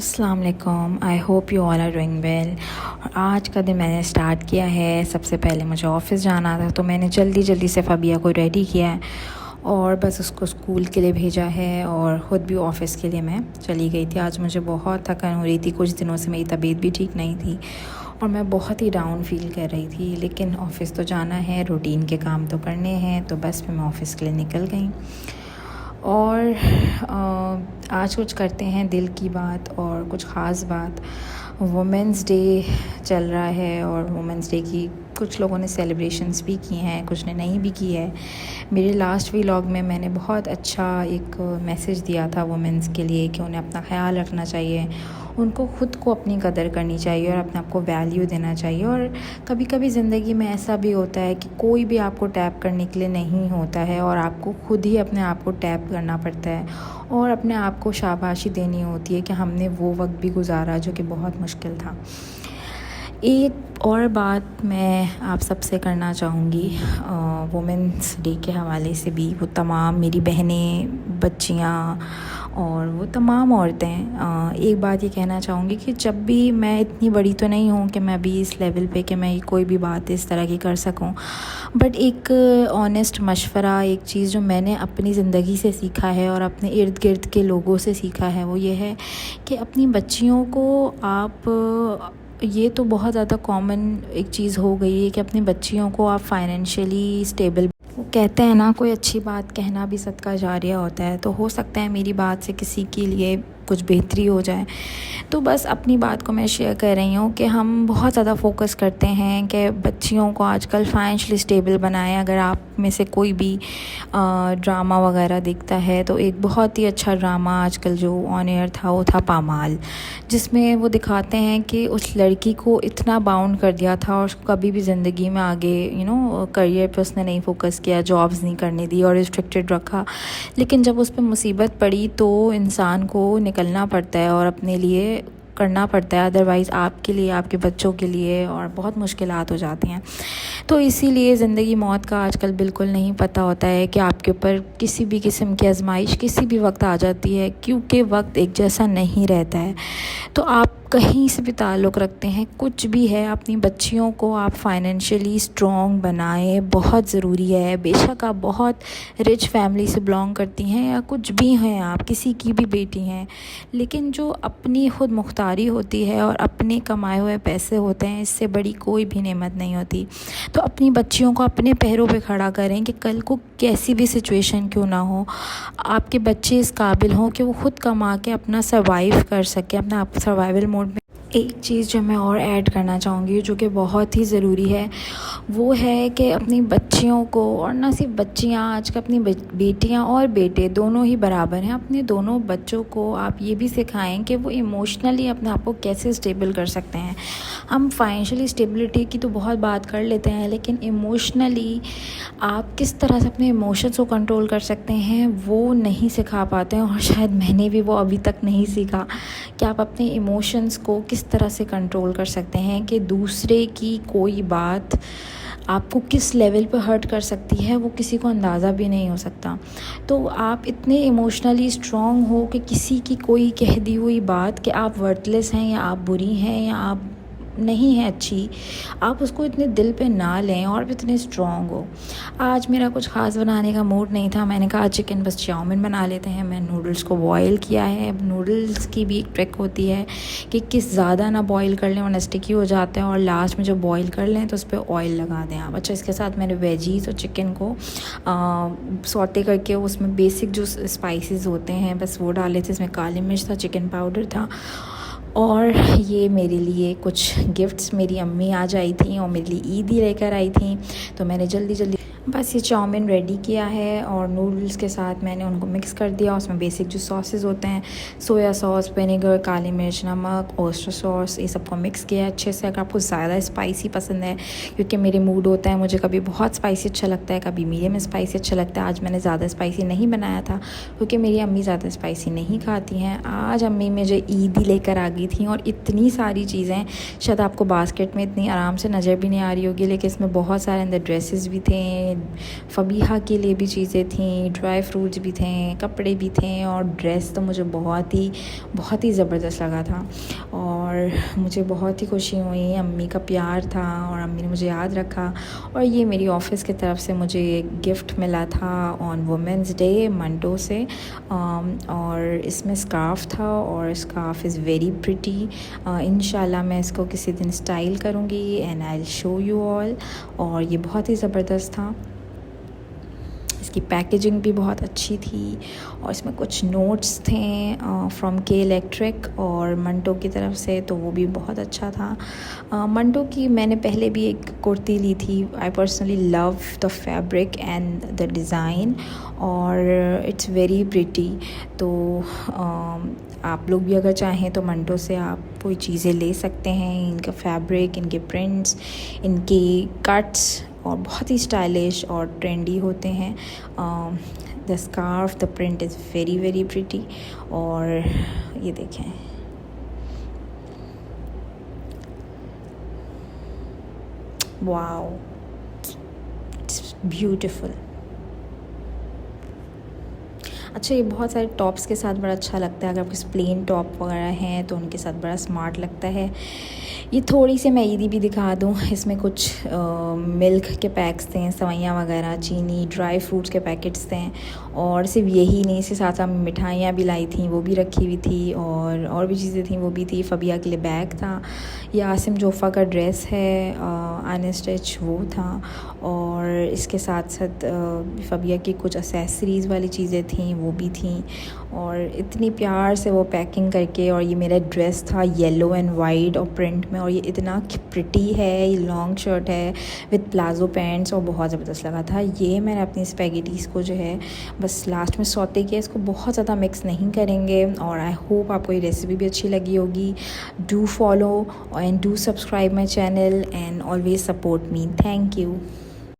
अस्सलाम वालेकुम। I hope you all are doing well. और आज का दिन मैंने स्टार्ट किया है। सबसे पहले मुझे ऑफ़िस जाना था तो मैंने जल्दी से फ़बिया को रेडी किया है और बस उसको स्कूल के लिए भेजा है और ख़ुद भी ऑफ़िस के लिए मैं चली गई थी। आज मुझे बहुत थकान हो रही थी, कुछ दिनों से मेरी तबीयत भी ठीक नहीं थी और मैं बहुत ही डाउन फ़ील कर रही थी, लेकिन ऑफ़िस तो जाना है, रूटीन के काम तो करने हैं, तो बस फिर मैं ऑफ़िस के लिए निकल गई। और आज कुछ करते हैं दिल की बात और कुछ ख़ास बात। वुमेंस डे चल रहा है और वुमेंस डे की कुछ लोगों ने सेलिब्रेशंस भी की हैं, कुछ ने नहीं भी की है। मेरे लास्ट व्लॉग में मैंने बहुत अच्छा एक मैसेज दिया था वुमेंस के लिए कि उन्हें अपना ख्याल रखना चाहिए, उनको ख़ुद को अपनी कदर करनी चाहिए और अपने आप को वैल्यू देना चाहिए। और कभी कभी ज़िंदगी में ऐसा भी होता है कि कोई भी आपको टैप करने के लिए नहीं होता है और आपको ख़ुद ही अपने आप को टैप करना पड़ता है और अपने आप को शाबाशी देनी होती है कि हमने वो वक्त भी गुजारा जो कि बहुत मुश्किल था। एक और बात मैं आप सबसे करना चाहूँगी वुमेंस डे के हवाले से भी। वो तमाम मेरी बहनें, बच्चियाँ और वो तमाम औरतें, एक बात ये कहना चाहूँगी कि जब भी मैं इतनी बड़ी तो नहीं हूँ कि मैं अभी इस लेवल पे कि मैं कोई भी बात इस तरह की कर सकूँ, बट एक ऑनेस्ट मशवरा, एक चीज़ जो मैंने अपनी ज़िंदगी से सीखा है और अपने इर्द गिर्द के लोगों से सीखा है वो ये है कि अपनी बच्चियों को आप, ये तो बहुत ज़्यादा कॉमन एक चीज़ हो गई है कि अपनी बच्चियों को आप फाइनेंशियली स्टेबल, वो कहते हैं ना, कोई अच्छी बात कहना भी सदका जारिया होता है, तो हो सकता है मेरी बात से किसी के लिए कुछ बेहतरी हो जाए। तो बस अपनी बात को मैं शेयर कर रही हूँ कि हम बहुत ज़्यादा फोकस करते हैं कि बच्चियों को आजकल फाइनेंशियली स्टेबल बनाएं। अगर आप में से कोई भी ड्रामा वगैरह देखता है तो एक बहुत ही अच्छा ड्रामा आजकल जो ऑन एयर था वो था पामाल, जिसमें वो दिखाते हैं कि उस लड़की को इतना बाउंड कर दिया था और उसको कभी भी ज़िंदगी में आगे करियर पे उसने नहीं फोकस किया, जॉब्स नहीं करने दी और रिस्ट्रिक्टेड रखा। लेकिन जब उस पर मुसीबत पड़ी तो इंसान को निकलना पड़ता है और अपने लिए करना पड़ता है, अदरवाइज़ आपके लिए, आपके बच्चों के लिए और बहुत मुश्किलात हो जाती हैं। तो इसीलिए ज़िंदगी मौत का आजकल बिल्कुल नहीं पता होता है कि आपके ऊपर किसी भी किस्म की आजमाइश किसी भी वक्त आ जाती है, क्योंकि वक्त एक जैसा नहीं रहता है। तो आप कहीं से भी ताल्लुक़ रखते हैं, कुछ भी है, अपनी बच्चियों को आप फाइनेंशियली स्ट्रॉन्ग बनाएं, बहुत ज़रूरी है। बेशक आप बहुत रिच फैमिली से बिलोंग करती हैं या कुछ भी हैं, आप किसी की भी बेटी हैं, लेकिन जो अपनी ख़ुद मुख्तारी होती है और अपने कमाए हुए पैसे होते हैं, इससे बड़ी कोई भी नेमत नहीं होती। तो अपनी बच्चियों को अपने पैरों पे खड़ा करें कि कल को कैसी भी सिचुएशन क्यों ना हो, आपके बच्चे इस काबिल हों कि वो ख़ुद कमा के अपना सर्वाइव कर सकें, अपना आप सर्वाइवल मोड में। एक चीज़ जो मैं और ऐड करना चाहूँगी जो कि बहुत ही ज़रूरी है वो है कि अपनी बच्चियों को, और ना सिर्फ बच्चियाँ, आज का अपनी बेटियाँ और बेटे दोनों ही बराबर हैं, अपने दोनों बच्चों को आप ये भी सिखाएं कि वो इमोशनली अपने आप को कैसे स्टेबल कर सकते हैं। हम फाइनेंशियली स्टेबिलिटी की तो बहुत बात कर लेते हैं, लेकिन इमोशनली आप किस तरह से अपने इमोशंस को कंट्रोल कर सकते हैं वो नहीं सिखा पाते हैं, और शायद मैंने भी वो अभी तक नहीं सीखा कि आप अपने इमोशंस को किस तरह से कंट्रोल कर सकते हैं कि दूसरे की कोई बात आपको किस लेवल पे हर्ट कर सकती है वो किसी को अंदाज़ा भी नहीं हो सकता। तो आप इतने इमोशनली स्ट्रॉन्ग हो कि किसी की कोई कह दी हुई बात कि आप वर्थलेस हैं या आप बुरी हैं या आप नहीं है अच्छी, आप उसको इतने दिल पे ना लें और भी इतने स्ट्रॉन्ग हो। आज मेरा कुछ ख़ास बनाने का मूड नहीं था, मैंने कहा चिकन बस चाउमीन बना लेते हैं। मैं नूडल्स को बॉईल किया है। नूडल्स की भी एक ट्रिक होती है कि किस ज़्यादा ना बॉईल कर लें वरना स्टिकी हो जाते हैं, और लास्ट में जब बॉईल कर लें तो उस पर ऑयल लगा दें आप। अच्छा, इसके साथ मैंने वेजीज़ और चिकन को सौटे करके उसमें बेसिक जो स्पाइसेस होते हैं बस वो डाले थे। इसमें काली मिर्च था, चिकन पाउडर था, और ये मेरे लिए कुछ गिफ्ट्स मेरी अम्मी आज आई थी और मेरे लिए ईद ही लेकर आई थी, तो मैंने जल्दी बस ये चाउमीन रेडी किया है और नूडल्स के साथ मैंने उनको मिक्स कर दिया। उसमें बेसिक जो सॉसेस होते हैं, सोया सॉस, विनेगर, काली मिर्च, नमक, ऑयस्टर सॉस, ये सबको मिक्स किया अच्छे से। अगर आपको ज़्यादा स्पाइसी पसंद है, क्योंकि मेरे मूड होता है, मुझे कभी बहुत स्पाइसी अच्छा लगता है, कभी मीडियम स्पाइसी अच्छा लगता है। आज मैंने ज़्यादा स्पाइसी नहीं बनाया था क्योंकि मेरी अम्मी ज़्यादा स्पाइसी नहीं खाती हैं। आज अम्मी मुझे ईद ही लेकर आ गई थी और इतनी सारी चीज़ें शायद आपको बास्केट में इतनी आराम से नज़र भी नहीं आ रही होगी, लेकिन इसमें बहुत सारे अंदर ड्रेसेस भी थे, इसमें फ़बीहा के लिए भी चीज़ें थी, ड्राई फ्रूट्स भी थे, कपड़े भी थे, और ड्रेस तो मुझे बहुत ही ज़बरदस्त लगा था और मुझे बहुत ही खुशी हुई। अम्मी का प्यार था और अम्मी ने मुझे याद रखा। और ये मेरी ऑफ़िस की तरफ से मुझे एक गिफ्ट मिला था ऑन वुमेंस डे मंटो से, और इसमें स्कार्फ़ था और स्कार्फ़ इज़ वेरी प्रिटी। इंशाल्लाह मैं इसको किसी दिन स्टाइल करूँगी and I will show you all. और ये बहुत ही ज़बरदस्त था। इसकी पैकेजिंग भी बहुत अच्छी थी और इसमें कुछ नोट्स थे फ्रॉम के इलेक्ट्रिक और मंटो की तरफ से, तो वो भी बहुत अच्छा था। मंटो की मैंने पहले भी एक कुर्ती ली थी। I personally love the fabric and the design और इट्स वेरी प्रिटी। तो आप लोग भी अगर चाहें तो मंटो से आप कोई चीज़ें ले सकते हैं। इनका फैब्रिक, इनके प्रिंट्स, इनके कट्स और बहुत ही स्टाइलिश और ट्रेंडी होते हैं। The scarf, the print is very very pretty. और ये देखें, वाओ, इट्स ब्यूटीफुल। अच्छा, ये बहुत सारे टॉप्स के साथ बड़ा अच्छा लगता है। अगर आपके प्लेन टॉप वगैरह हैं तो उनके साथ बड़ा स्मार्ट लगता है। ये थोड़ी सी मैं ईदी भी दिखा दूँ। इसमें कुछ मिल्क के पैक्स थे, सवैयाँ वगैरह, चीनी, ड्राई फ्रूट्स के पैकेट्स थे। और सिर्फ यही नहीं, इसके साथ साथ मिठाइयाँ भी लाई थी, वो भी रखी हुई थी, और भी चीज़ें थी वो भी थी। फ़बिया के लिए बैग था। ये आसिम जोफ़ा का ड्रेस है अनस्टिच, वो था। और इसके साथ साथ फ़बिया की कुछ एक्सेसरीज़ वाली चीज़ें थी, वो भी थी। और इतनी प्यार से वो पैकिंग करके, और ये मेरा ड्रेस था येलो एंड वाइट और प्रिंट में, और ये इतना प्रिटी है। ये लॉन्ग शर्ट है विद प्लाजो पैंट्स और बहुत ज़बरदस्त लगा था। ये मैंने अपनी स्पैगेटीज़ को जो है बस लास्ट में सौते किया, इसको बहुत ज़्यादा मिक्स नहीं करेंगे। और आई होप आपको ये रेसिपी भी अच्छी लगी होगी। Do follow and do subscribe my channel and always support me. Thank you.